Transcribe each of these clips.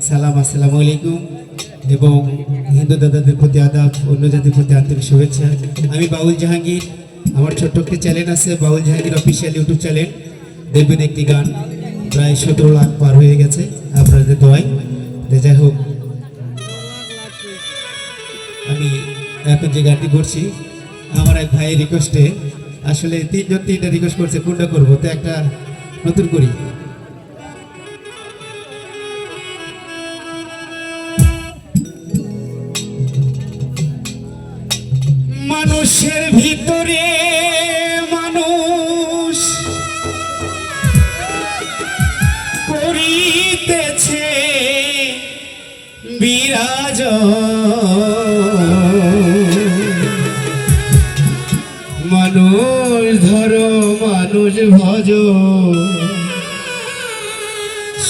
সালাম, আসসালামু আলাইকুম এবং হিন্দু দাদাদের প্রতি আদাব, অন্য জাতির প্রতি আন্তরিক শুভেচ্ছা। আমি বাউল জাহাঙ্গীর। আমার ছোট্ট একটি চ্যানেল আছে, বাউল জাহাঙ্গীর অফিসিয়াল ইউটিউব চ্যানেল। দেখবেন একটি গান প্রায় 17 লাখ পার হয়ে গেছে আপনাদের দোয়ায়। যাই হোক, আমি এখন যে গানটি করছি আমার এক ভাইয়ের রিকোয়েস্টে, আসলে তিনটা রিকোয়েস্ট করছে, কোনটা করবো, তো একটা নতুন করি। মানুষের ভিতরে মানুষ করিতেছে বিরাজ, মানুষ ধরো মানুষ ভজ,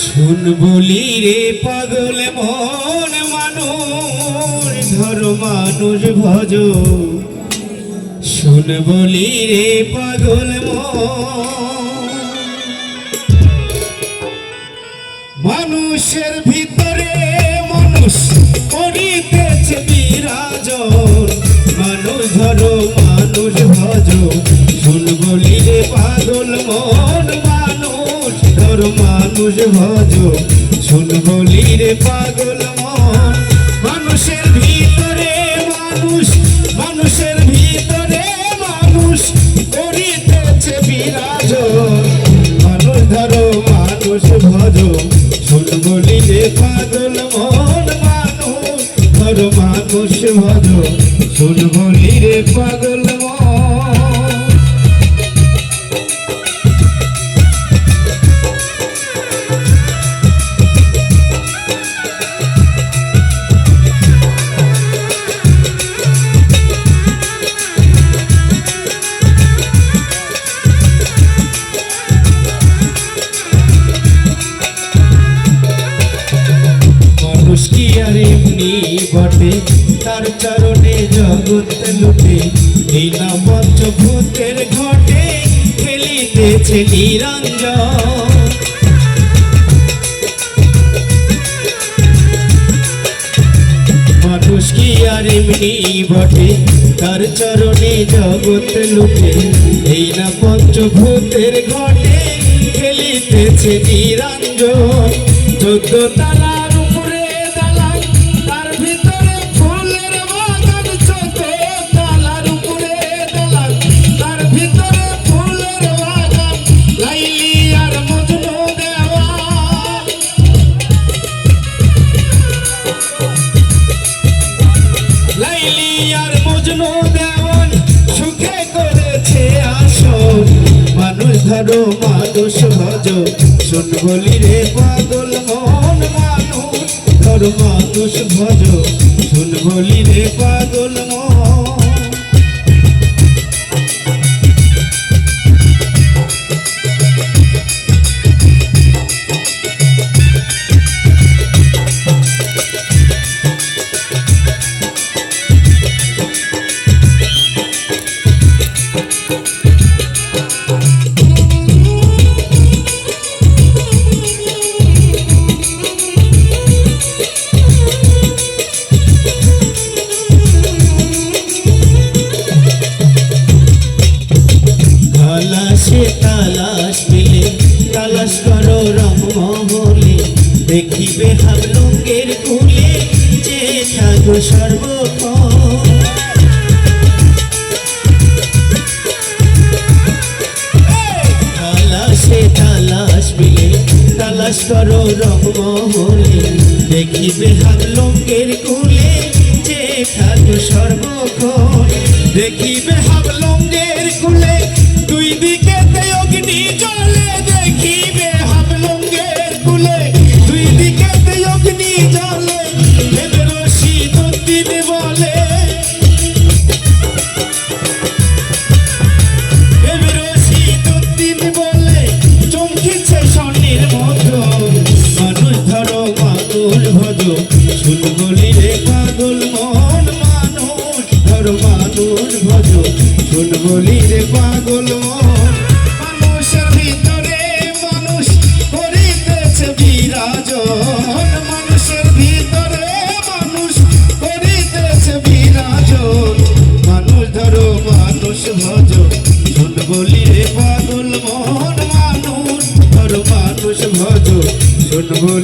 শুন বলি রে পাগল মন, মানুষ ধরো মানুষ ভজ, শুন বলি রে পাগল মন। মানুষের ভিতরে মানুষ করিতেছে বিরাজ, মানুষ ধরো মানুষ ভজ, শুন বলি রে পাগল মন, মানুষ ধরো মানুষ ভজ, শুন বলি রে পাগল মন। মানুষের ভিতরে মানুষ, মানুষের ভিতরে মানুষ করিতেছে বিরাজ, মানুষ ধরো মানুষ ভজ, শুন বলি রে পাগল মন, মানুষ ধরো মানুষ ভজ, শুন বলি রে পাগল মন। মানুষ কি আর এমনি বটে, তার চরণে জগৎ লুটে, এই না পঞ্চভূতের ঘটে খেলিতেছে নিরঞ্জন। মানুষ কি আর এমনি বটে, তার চরণে জগৎ লুটে, এই না পঞ্চভূতের ঘটে খেলিতেছে নিরঞ্জন। 14 তালার উপরে দালান, তার ভিতরে ফুলের বাগান, 14 তালার উপরে দালান, তার ভিতরে ফুলের বাগান, লাইলি আর মজনু দেওয়ান, লাইলি আর মজনু দেওয়ান, সুখে করেছে আসন। মানুষ ধরো মানুষ ভজ, শুন বলি রে পাগল মন, মানুষ ধরো মানুষ ভজ, শুন বলি রে পাগল মন। তালাশ মিলে তালাশ করো রঙমহলে, দেখিবে হাবলুঙ্গের কুলে যে থাকো সর্বক্ষণ। তালাশে তালাশ মিলে তালাশ করো রঙমহলে, দেখিবে হাবলুঙ্গের কুলে যে থাকো সর্বক্ষণ। দেখিবে হাবলুঙ্গের কুলে দুই দিকে অগ্নি জ্বলে, দেখিবে হাবলুঙ্গের কুলে দুই দিকে অগ্নি জ্বলে, রশিদুদ্দিন বলে, রশিদুদ্দিন বলে চমকিছে স্বর্ণের মতো। মানুষ ধরো মানুষ ভজ, শুন বলি রে পাগল মন, মানুষ ধরো মানুষ ভজ, ধন্যবাদ